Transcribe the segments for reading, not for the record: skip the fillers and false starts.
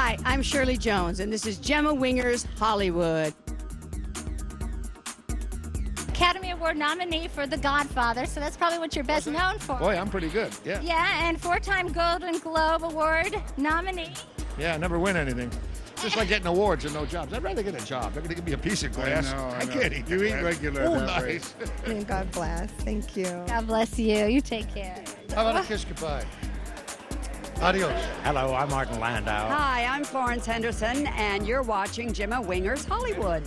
Hi, I'm Shirley Jones, and this is Gemma Wenger's Hollywood. Academy Award nominee for The Godfather, so that's probably what you're best known for. Boy, I'm pretty good, yeah. Yeah, and four-time Golden Globe Award nominee. Yeah, I never win anything. It's just like getting awards and no jobs. I'd rather get a job. They're going to give me a piece of glass. I know. can't eat You eat glass. regular. Oh, that way. nice. God bless. Thank you. God bless you. You take care. How about a kiss goodbye? Adios. Hello, I'm Martin Landau. Hi, I'm Florence Henderson, and you're watching Gemma Wenger's Hollywood.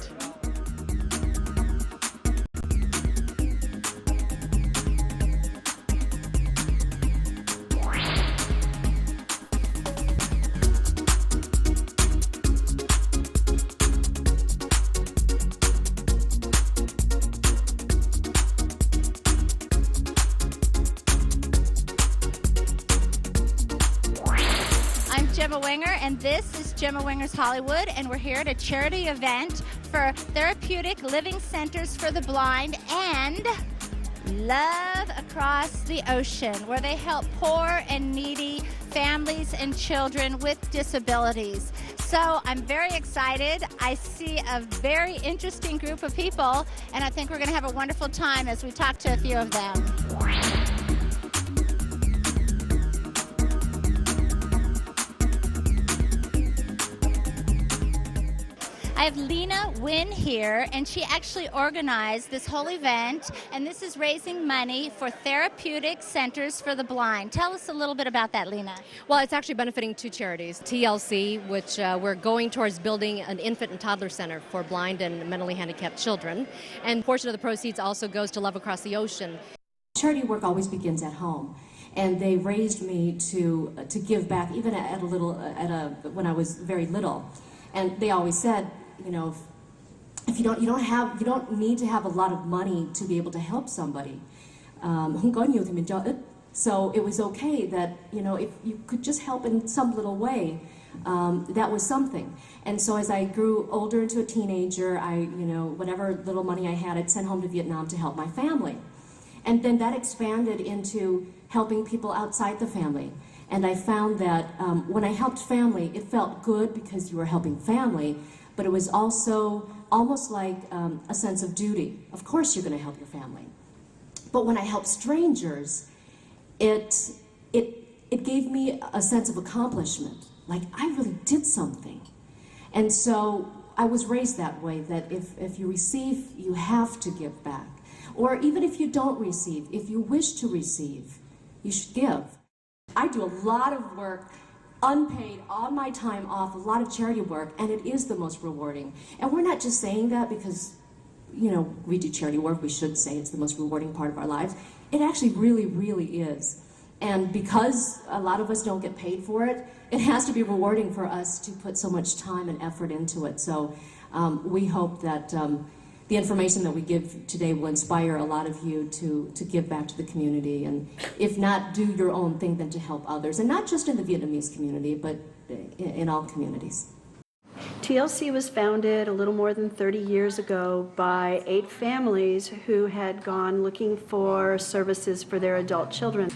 Gemma Wenger, and this is Gemma Wenger's Hollywood, and we're here at a charity event for Therapeutic Living Centers for the Blind and Love Across the Ocean, where they help poor and needy families and children with disabilities. So I'm very excited. I see a very interesting group of people, and I think we're going to have a wonderful time as we talk to a few of them. I have Lena Wynn here, and she actually organized this whole event, and this is raising money for Therapeutic Centers for the Blind. Tell us a little bit about that, Lena. Well, it's actually benefiting two charities. TLC, which we're going towards building an infant and toddler center for blind and mentally handicapped children, and a portion of the proceeds also goes to Love Across the Ocean. Charity work always begins at home, and they raised me to give back, even when I was very little. And they always said, you know, if you don't need to have a lot of money to be able to help somebody. So it was okay that, you know, if you could just help in some little way, that was something. And so as I grew older into a teenager, whatever little money I had, I'd send home to Vietnam to help my family. And then that expanded into helping people outside the family. And I found that when I helped family, it felt good because you were helping family, but it was also almost like a sense of duty. Of course you're going to help your family. But when I helped strangers, it gave me a sense of accomplishment. Like, I really did something. And so I was raised that way, that if you receive, you have to give back. Or even if you don't receive, if you wish to receive, you should give. I do a lot of work, unpaid, on my time off, a lot of charity work, and it is the most rewarding. And we're not just saying that because, you know, we do charity work, we should say it's the most rewarding part of our lives. It actually really, really is. And because a lot of us don't get paid for it, it has to be rewarding for us to put so much time and effort into it. So we hope that the information that we give today will inspire a lot of you to give back to the community, and if not do your own thing, then to help others, and not just in the Vietnamese community, but in all communities. TLC was founded a little more than 30 years ago by 8 families who had gone looking for services for their adult children.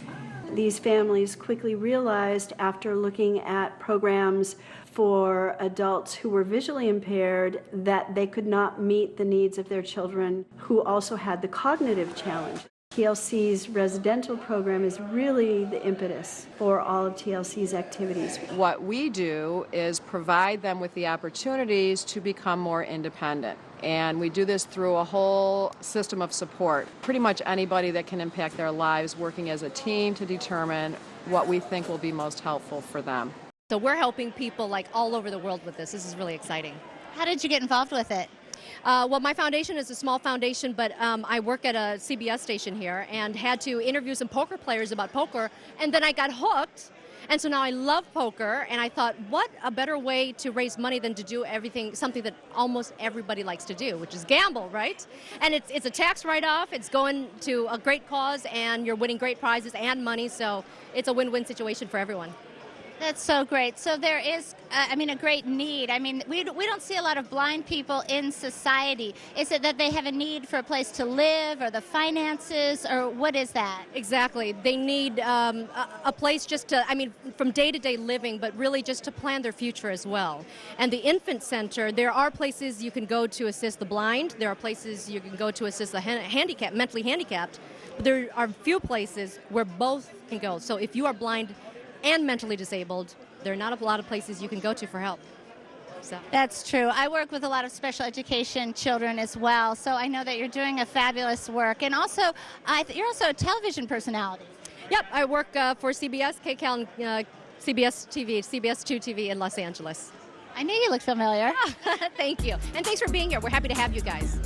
These families quickly realized, after looking at programs for adults who were visually impaired, that they could not meet the needs of their children who also had the cognitive challenge. TLC's residential program is really the impetus for all of TLC's activities. What we do is provide them with the opportunities to become more independent. And we do this through a whole system of support. Pretty much anybody that can impact their lives, working as a team to determine what we think will be most helpful for them. So we're helping people like all over the world with this. This is really exciting. How did you get involved with it? Well, my foundation is a small foundation, but I work at a CBS station here and had to interview some poker players about poker, and then I got hooked. And so now I love poker, and I thought, what a better way to raise money than to do something that almost everybody likes to do, which is gamble, right? And it's a tax write-off, it's going to a great cause, and you're winning great prizes and money, so it's a win-win situation for everyone. That's so great. So there is, a great need. I mean, we don't see a lot of blind people in society. Is it that they have a need for a place to live or the finances, or what is that? Exactly. They need a place just to, from day-to-day living, but really just to plan their future as well. And the Infant Center, there are places you can go to assist the blind. There are places you can go to assist the mentally handicapped. But there are few places where both can go. So if you are blind and mentally disabled, there are not a lot of places you can go to for help. So. That's true. I work with a lot of special education children as well, so I know that you're doing a fabulous work. And also, you're also a television personality. Yep, I work for CBS, KCAL, and CBS TV, CBS 2 TV in Los Angeles. I knew you looked familiar. Thank you. And thanks for being here. We're happy to have you guys.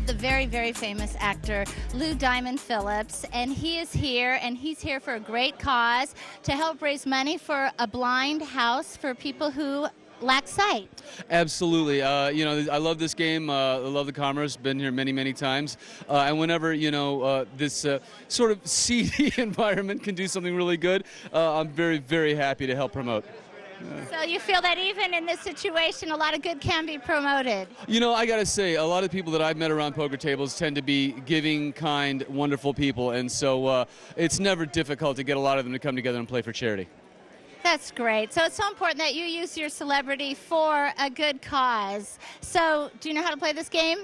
The very, very famous actor Lou Diamond Phillips, and he is here, and he's here for a great cause to help raise money for a blind house for people who lack sight. Absolutely. I love this game. I love the commerce. Been here many, many times. And whenever, this sort of seedy environment can do something really good, I'm very, very happy to help promote. So you feel that even in this situation, a lot of good can be promoted? I got to say, a lot of people that I've met around poker tables tend to be giving, kind, wonderful people. And so it's never difficult to get a lot of them to come together and play for charity. That's great. So it's so important that you use your celebrity for a good cause. So do you know how to play this game?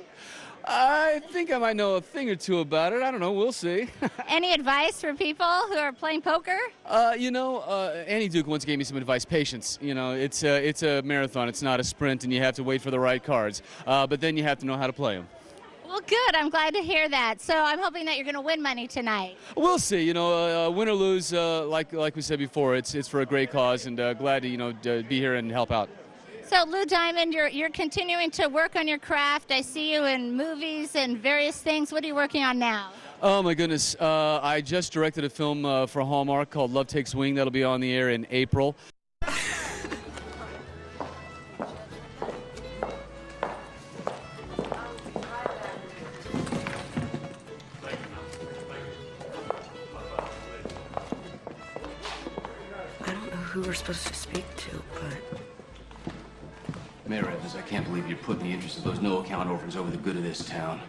I think I might know a thing or two about it. I don't know. We'll see. Any advice for people who are playing poker? Annie Duke once gave me some advice. Patience. It's a marathon. It's not a sprint, and you have to wait for the right cards. But then you have to know how to play them. Well, good. I'm glad to hear that. So I'm hoping that you're going to win money tonight. We'll see. Win or lose, like we said before, it's for a great cause, and glad to be here and help out. So, Lou Diamond, you're continuing to work on your craft. I see you in movies and various things. What are you working on now? Oh, my goodness. I just directed a film for Hallmark called Love Takes Wing. That'll be on the air in April. I don't know who we're supposed to speak to, but... Mayor Evans, I can't believe you're putting the interest of those no-account orphans over the good of this town.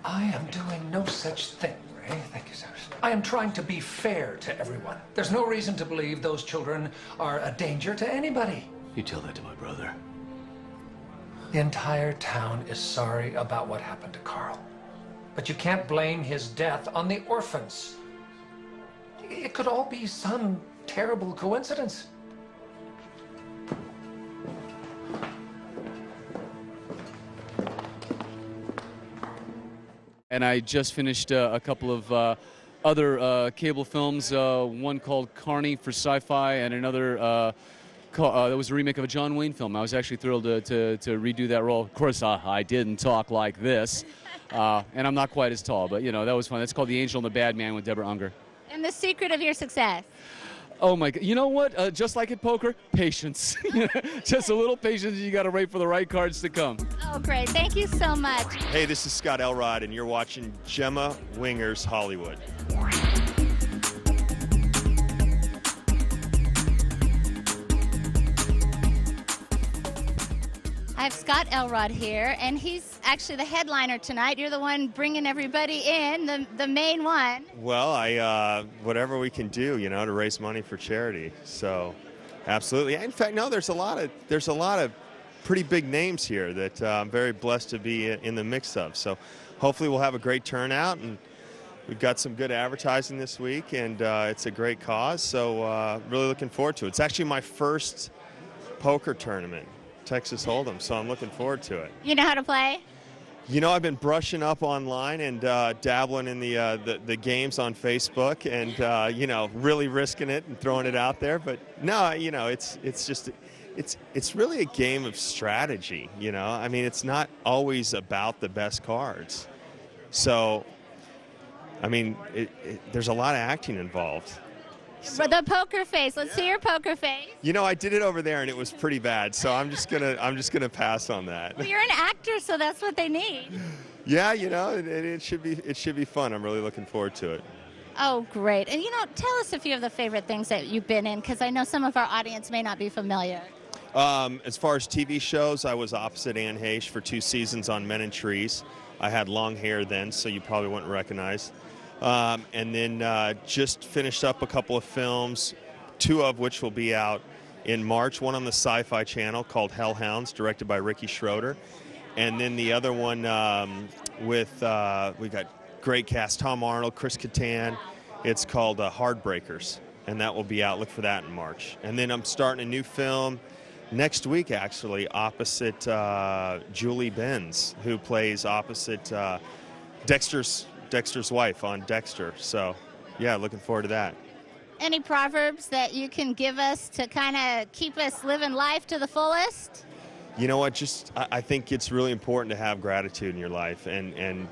I am doing no such thing, Ray. Thank you, sir. I am trying to be fair to everyone. There's no reason to believe those children are a danger to anybody. You tell that to my brother. The entire town is sorry about what happened to Carl. But you can't blame his death on the orphans. It could all be some terrible coincidence. And I just finished a couple of other cable films, one called Carney for Sci-Fi, and another that was a remake of a John Wayne film. I was actually thrilled to redo that role. Of course, I didn't talk like this, and I'm not quite as tall, but, that was fun. That's called The Angel and the Bad Man with Deborah Unger. And the secret of your success? Oh, my God. You know what? Just like at poker, patience. Just a little patience. You got to wait for the right cards to come. Oh, great. Thank you so much. Hey, this is Scott Elrod, and you're watching Gemma Wenger's Hollywood. I have Scott Elrod here, and he's actually the headliner tonight. You're the one bringing everybody in, the main one. Well, whatever we can do, to raise money for charity. So, absolutely. In fact, no, there's a lot of pretty big names here that I'm very blessed to be in the mix of. So, hopefully, we'll have a great turnout, and we've got some good advertising this week, and it's a great cause. So, really looking forward to it. It's actually my first poker tournament. Texas Hold'em, so I'm looking forward to it. You know how to play? I've been brushing up online and dabbling in the games on Facebook, and really risking it and throwing it out there. But no, it's really a game of strategy. It's not always about the best cards. So, there's a lot of acting involved. But the poker face. Let's see your poker face. I did it over there, and it was pretty bad. So I'm just gonna pass on that. Well, you're an actor, so that's what they need. Yeah, it should be fun. I'm really looking forward to it. Oh, great. And, tell us a few of the favorite things that you've been in, because I know some of our audience may not be familiar. As far as TV shows, I was opposite Anne Heche for 2 seasons on Men and Trees. I had long hair then, so you probably wouldn't recognize. And then just finished up a couple of films, 2 of which will be out in March. One on the Sci-Fi Channel called Hellhounds, directed by Ricky Schroeder. And then the other one we got great cast, Tom Arnold, Chris Kattan. It's called Hardbreakers, and that will be out. Look for that in March. And then I'm starting a new film next week, actually, opposite Julie Benz, who plays opposite Dexter's wife on Dexter. So, yeah, looking forward to that. Any proverbs that you can give us to kind of keep us living life to the fullest? You know what? I think it's really important to have gratitude in your life and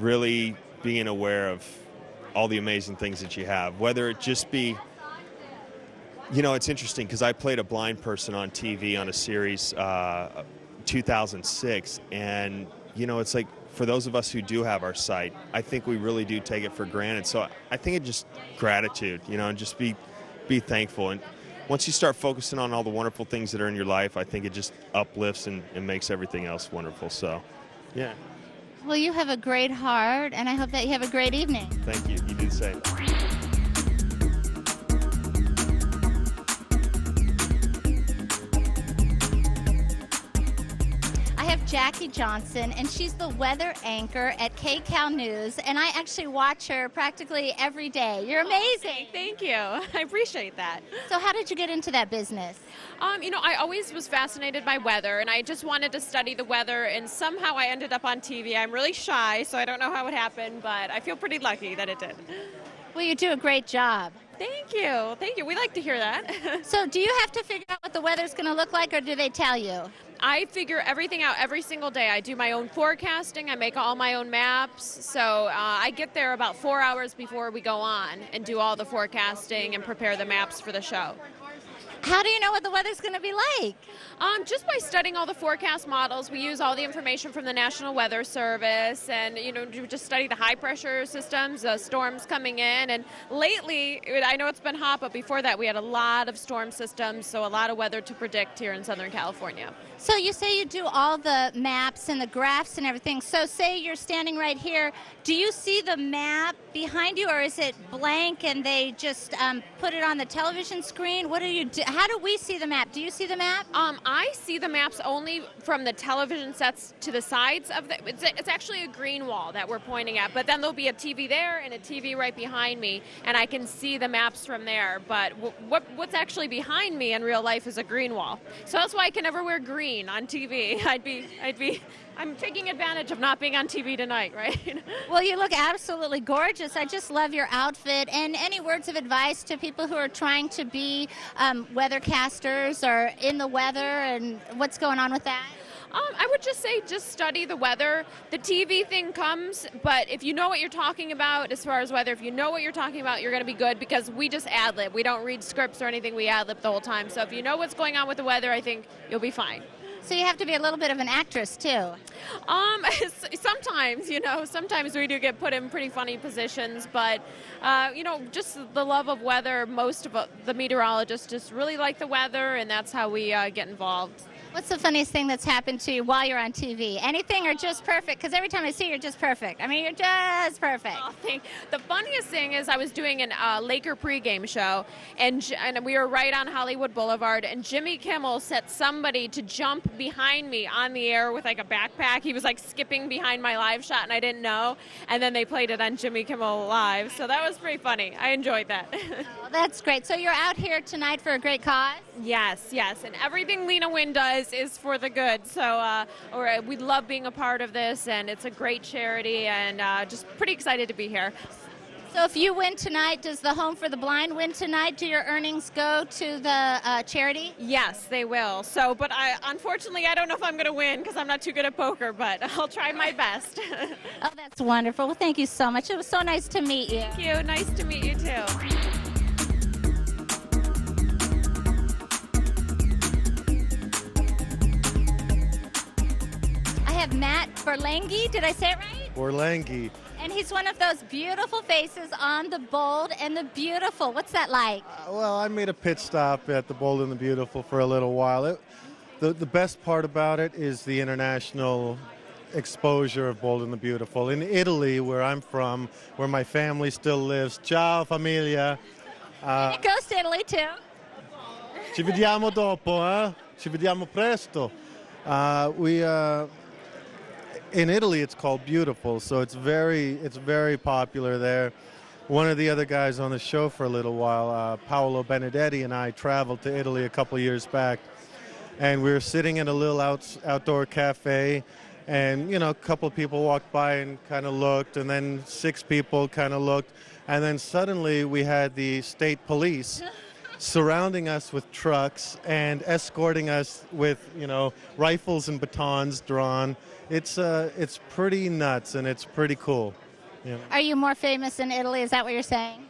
really being aware of all the amazing things that you have, whether it just be, it's interesting because I played a blind person on TV on a series 2006, and it's like for those of us who do have our sight, I think we really do take it for granted. So I think it's just gratitude, and just be thankful. And once you start focusing on all the wonderful things that are in your life, I think it just uplifts and makes everything else wonderful. So, yeah. Well, you have a great heart, and I hope that you have a great evening. Thank you. You do the same. Jackie Johnson, and she's the weather anchor at KCAL News, and I actually watch her practically every day. You're amazing. Okay, thank you. I appreciate that. So how did you get into that business? I always was fascinated by weather, and I just wanted to study the weather, and somehow I ended up on TV. I'm really shy, so I don't know how it happened, but I feel pretty lucky that it did. Well, you do a great job. Thank you. Thank you. We like to hear that. So do you have to figure out what the weather's going to look like, or do they tell you? I figure everything out every single day. I do my own forecasting. I make all my own maps. So I get there about 4 hours before we go on and do all the forecasting and prepare the maps for the show. How do you know what the weather's going to be like? Just by studying all the forecast models. We use all the information from the National Weather Service, and just study the high pressure systems, storms coming in. And lately, I know it's been hot, but before that we had a lot of storm systems, so a lot of weather to predict here in Southern California. So you say you do all the maps and the graphs and everything. So say you're standing right here. Do you see the map behind you, or is it blank and they just put it on the television screen? What do you do? How do we see the map? Do you see the map? I see the maps only from the television sets to the sides of the. It's actually a green wall that we're pointing at, but then there'll be a TV there and a TV right behind me, and I can see the maps from there. But what's actually behind me in real life is a green wall. So that's why I can never wear green on TV. I'm taking advantage of not being on TV tonight, right? Well, you look absolutely gorgeous. I just love your outfit. And any words of advice to people who are trying to be weathercasters or in the weather, and what's going on with that? I would just say just study the weather. The TV thing comes, but if you know what you're talking about as far as weather, if you know what you're talking about, you're going to be good, because we just ad-lib. We don't read scripts or anything. We ad-lib the whole time. So if you know what's going on with the weather, I think you'll be fine. So you have to be a little bit of an actress, too. Sometimes we do get put in pretty funny positions, but, just the love of weather. Most of the meteorologists just really like the weather, and that's how we get involved. What's the funniest thing that's happened to you while you're on TV? Anything, or just perfect? Because every time I see you, you're just perfect. I mean, you're just perfect. Oh, the funniest thing is I was doing a Laker pregame show, and we were right on Hollywood Boulevard, and Jimmy Kimmel set somebody to jump behind me on the air with like a backpack. He was like skipping behind my live shot, and I didn't know. And then they played it on Jimmy Kimmel Live, so that was pretty funny. I enjoyed that. Well, that's great. So you're out here tonight for a great cause? Yes, and everything Lena Wynn does is for the good. So we love being a part of this, and it's a great charity, and just pretty excited to be here. So if you win tonight, does the Home for the Blind win tonight? Do your earnings go to the charity? Yes, they will. So, but unfortunately, I don't know if I'm going to win because I'm not too good at poker, but I'll try my best. Oh, that's wonderful. Well, thank you so much. It was so nice to meet you. Thank you. Nice to meet you, too. have Matt Berlenghi. Did I say it right? Borlenghi. And he's one of those beautiful faces on The Bold and the Beautiful. What's that like? Well, I made a pit stop at The Bold and the Beautiful for a little while. The best part about it is the international exposure of Bold and the Beautiful. In Italy, where I'm from, where my family still lives. Ciao, familia. It goes to Italy, too. Ci vediamo dopo, eh? Ci vediamo presto. In Italy, it's called Beautiful, so it's very popular there. One of the other guys on the show for a little while, Paolo Benedetti, and I traveled to Italy a couple years back, and we were sitting in a little outdoor cafe, and a couple of people walked by and kind of looked, and then 6 people kind of looked, and then suddenly we had the state police surrounding us with trucks and escorting us with, rifles and batons drawn. It's pretty nuts, and it's pretty cool. Are you more famous in Italy? Is that what you're saying?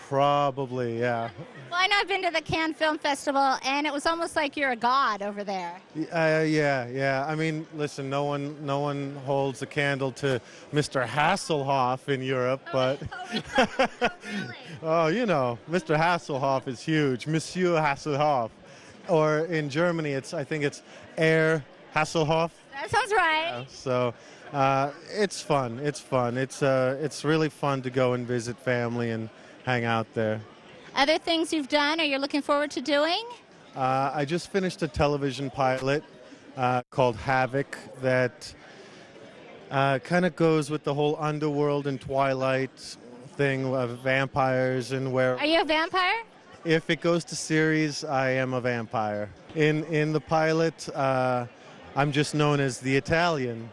Probably, yeah. Well, I know I've been to the Cannes Film Festival, and it was almost like you're a god over there. Yeah. I mean, listen, no one holds a candle to Mr. Hasselhoff in Europe, but oh, Mr. Hasselhoff is huge, Monsieur Hasselhoff, or in Germany, I think it's Herr Hasselhoff. That sounds right. So it's fun. It's really fun to go and visit family and hang out there. Other things you've done or you're looking forward to doing? I just finished a television pilot called Havoc that kind of goes with the whole underworld and Twilight thing of vampires and where... Are you a vampire? If it goes to series, I am a vampire. In the pilot, I'm just known as the Italian,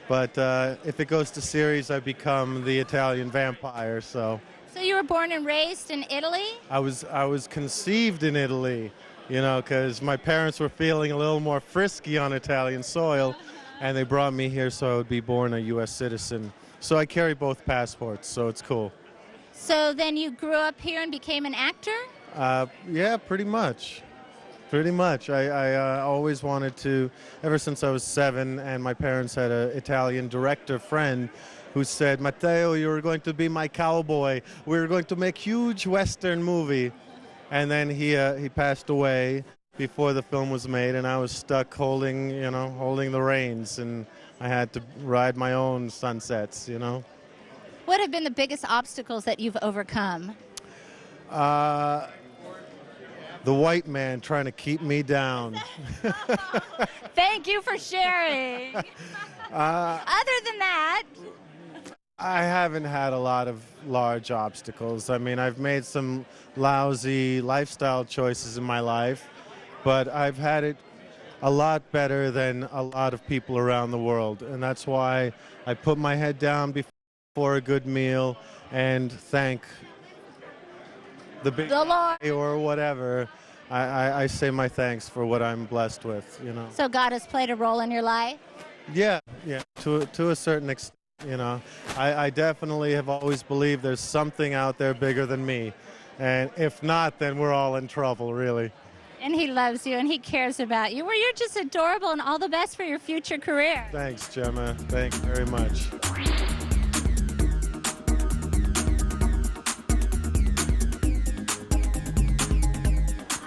but if it goes to series, I become the Italian vampire. So you were born and raised in Italy? I was conceived in Italy, because my parents were feeling a little more frisky on Italian soil, and they brought me here so I would be born a U.S. citizen. So I carry both passports, so it's cool. So then you grew up here and became an actor? Yeah, pretty much. I always wanted to, ever since I was 7, and my parents had an Italian director friend who said, Matteo, you're going to be my cowboy. We're going to make huge Western movie. And then he passed away before the film was made, and I was stuck holding the reins, and I had to ride my own sunsets, What have been the biggest obstacles that you've overcome? The white man trying to keep me down. Thank you for sharing. Other than that... I haven't had a lot of large obstacles. I mean, I've made some lousy lifestyle choices in my life, but I've had it a lot better than a lot of people around the world. And that's why I put my head down before a good meal and thank the big Lord or whatever. I say my thanks for what I'm blessed with, So God has played a role in your life? Yeah, to a certain extent. I definitely have always believed there's something out there bigger than me. And if not, then we're all in trouble, really. And he loves you and he cares about you. Well, you're just adorable, and all the best for your future career. Thanks, Gemma. Thanks very much.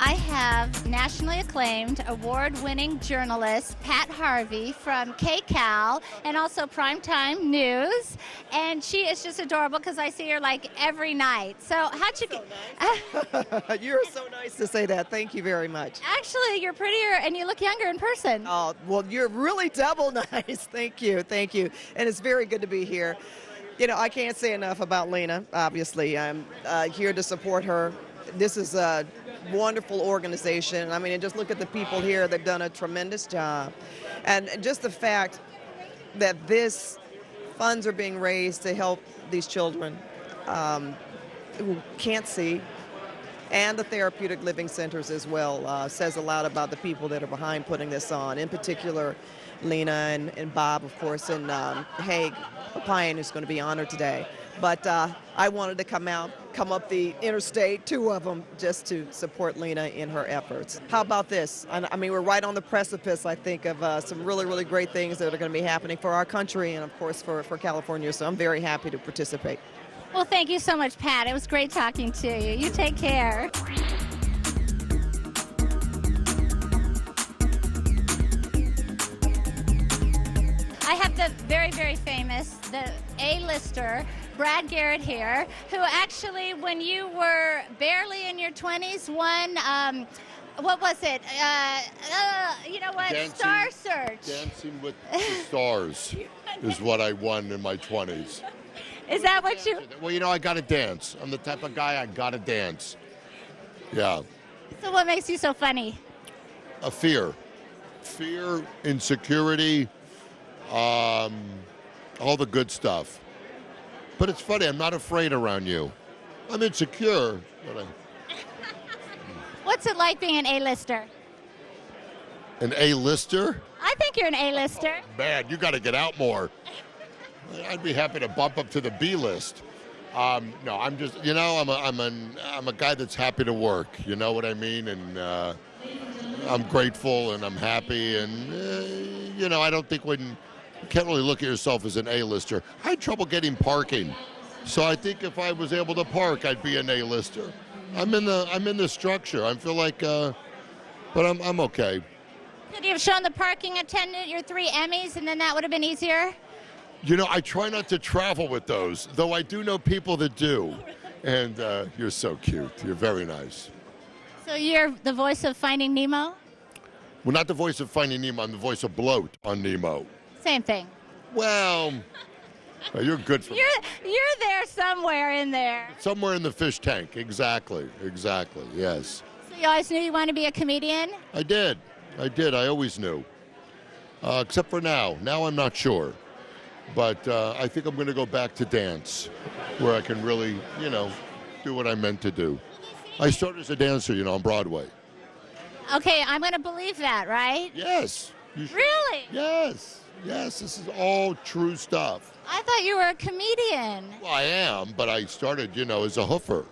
I have nationally acclaimed, award-winning journalist Pat Harvey from KCAL and also Primetime News, and she is just adorable because I see her like every night. So how'd you get? You're so nice to say that. Thank you very much. Actually, you're prettier and you look younger in person. Oh, well, you're really double nice. Thank you. And it's very good to be here. I can't say enough about Lena, obviously. I'm here to support her. This is a wonderful organization. I mean, and just look at the people here. They've done a tremendous job. And just the fact that this funds are being raised to help these children who can't see, and the therapeutic living centers as well, says a lot about the people that are behind putting this on. In particular, Lena and Bob, of course, and Haig Papayan, who's going to be honored today. But I wanted to come up the interstate, 2 of them, just to support Lena in her efforts. How about this? I mean, we're right on the precipice, I think, of some really, really great things that are going to be happening for our country and, of course, for California. So I'm very happy to participate. Well, thank you so much, Pat. It was great talking to you. You take care. I have the very, very famous, the A-lister, Brad Garrett here, who actually, when you were barely in your 20s, won, what was it? You know what? Dancing, Star Search. Dancing with the Stars is what I won in my 20s. Is that what you... Well, you know, I got to dance. I'm the type of guy, I got to dance. Yeah. So what makes you so funny? A fear. Fear, insecurity, all the good stuff. But it's funny, I'm not afraid around you. I'm insecure, but What's it like being an A-lister? An A-lister? I think you're an A-lister. Man, you got to get out more. I'd be happy to bump up to the B list. No, I'm just, you know, I'm a guy that's happy to work. You know what I mean? And I'm grateful and I'm happy. And you know, I don't think you can't really look at yourself as an A-lister. I had trouble getting parking, so I think if I was able to park, I'd be an A-lister. I'm in the structure. I feel like, but I'm okay. Could you have shown the parking attendant your 3 Emmys, and then that would have been easier? You know, I try not to travel with those, though I do know people that do. And you're so cute. You're very nice. So you're the voice of Finding Nemo? Well, not the voice of Finding Nemo. I'm the voice of Bloat on Nemo. Same thing. Well, you're good for You're there somewhere in there. somewhere in the fish tank. Exactly. Yes. So you always knew you wanted to be a comedian? I did. I always knew. Except for now. Now I'm not sure. But I think I'm going to go back to dance, where I can really, you know, do what I meant to do. I started as a dancer, you know, on Broadway. Okay, I'm going to believe that, right? Yes. Really? Yes, this is all true stuff. I thought you were a comedian. Well, I am, but I started, you know, as a hoofer.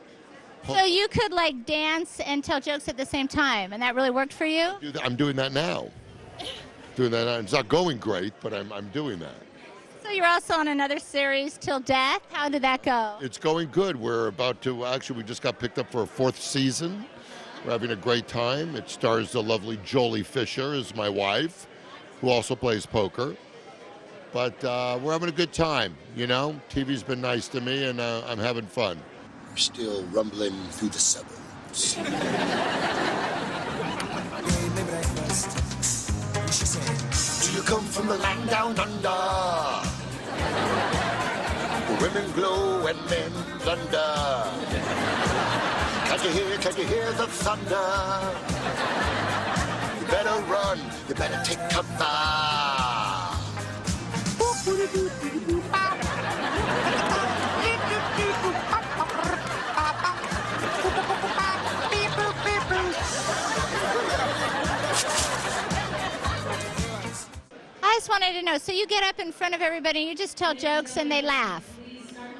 So you could, like, dance and tell jokes at the same time, and that really worked for you? I'm doing that now. It's not going great, but I'm doing that. So you're also on another series, Till Death. How did that go? It's going good. We're about to, actually, we just got picked up for a 4th season. We're having a great time. It stars the lovely Jolie Fisher as my wife, who also plays poker. But we're having a good time, you know. TV's been nice to me, and I'm having fun. We're still rumbling through the suburbs. Do you come from the land down under? Women glow and men thunder. Can't you hear the thunder? You better run, you better take cover. I just wanted to know, so you get up in front of everybody and you just tell jokes and they laugh?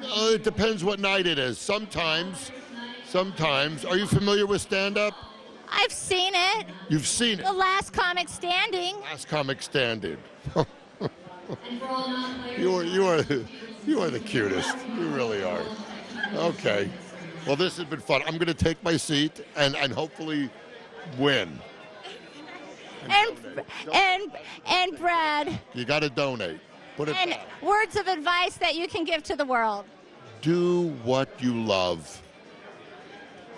It depends what night it is. Sometimes. Are you familiar with stand-up? I've seen it. You've seen it? The Last Comic Standing. Last Comic Standing. You are the cutest. You really are. Okay. Well, this has been fun. I'm going to take my seat and hopefully win. And Brad. You got to donate. Put it And back. words of advice that you can give to the world. Do what you love.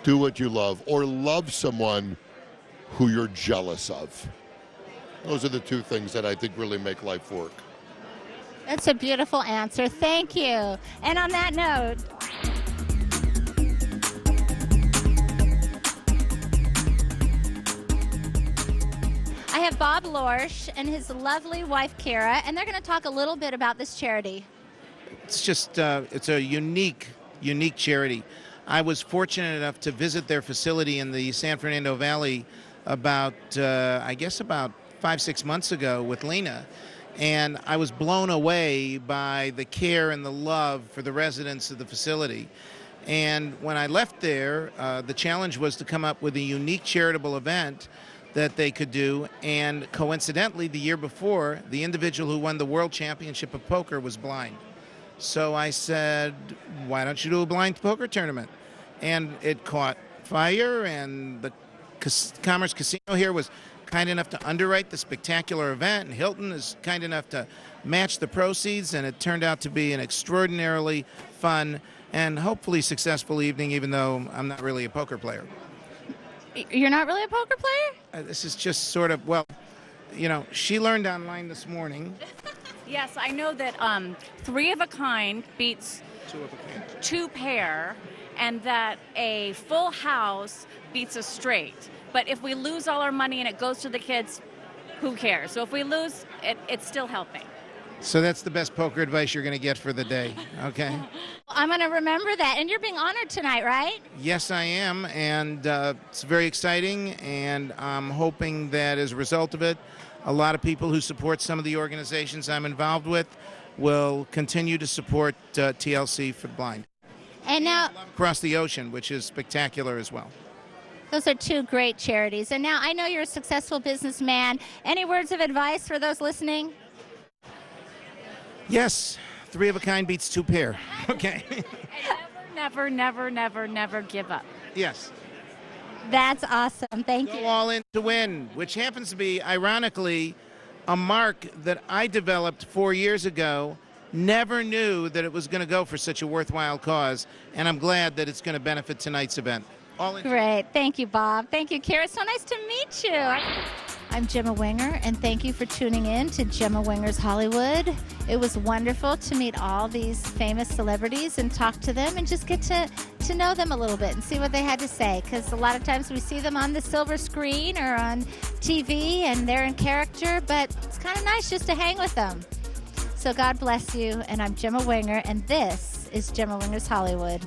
Do what you love, or love someone who you're jealous of. Those are the 2 things that I think really make life work. That's a beautiful answer. Thank you. And on that note, I have Bob Lorsch and his lovely wife, Kara, and they're going to talk a little bit about this charity. It's just, it's a unique charity. I was fortunate enough to visit their facility in the San Fernando Valley about 5-6 months ago with Lena. And I was blown away by the care and the love for the residents of the facility. And when I left there, the challenge was to come up with a unique charitable event that they could do. And coincidentally, the year before, the individual who won the World Championship of Poker was blind. So I said, why don't you do a blind poker tournament? And it caught fire, and the Commerce Casino here was kind enough to underwrite the spectacular event, and Hilton is kind enough to match the proceeds, and it turned out to be an extraordinarily fun and hopefully successful evening, even though I'm not really a poker player. You're not really a poker player? This is just sort of, well, you know, she learned online this morning. Yes, I know that 3 of a kind beats 2 pair, and that a full house beats a straight. But if we lose all our money and it goes to the kids, who cares? So if we lose, it's still helping. So that's the best poker advice you're going to get for the day, okay? I'm going to remember that. And you're being honored tonight, right? Yes, I am, and it's very exciting, and I'm hoping that as a result of it, a lot of people who support some of the organizations I'm involved with will continue to support TLC for the Blind. And now, Across the Ocean, which is spectacular as well. those are 2 great charities. And now I know you're a successful businessman. Any words of advice for those listening? Yes, 3 of a kind beats 2 pair. Okay. Never, never, never, never give up. Yes. That's awesome. Thank you. Go all in to win, which happens to be, ironically, a mark that I developed 4 years ago. Never knew that it was going to go for such a worthwhile cause, and I'm glad that it's going to benefit tonight's event. All in. Great. Thank you, Bob. Thank you, Kara. So nice to meet you. I'm Gemma Wenger, and thank you for tuning in to Gemma Wenger's Hollywood. It was wonderful to meet all these famous celebrities and talk to them and just get to know them a little bit and see what they had to say, because a lot of times we see them on the silver screen or on TV and they're in character, but it's kind of nice just to hang with them. So God bless you, and I'm Gemma Wenger, and this is Gemma Wenger's Hollywood.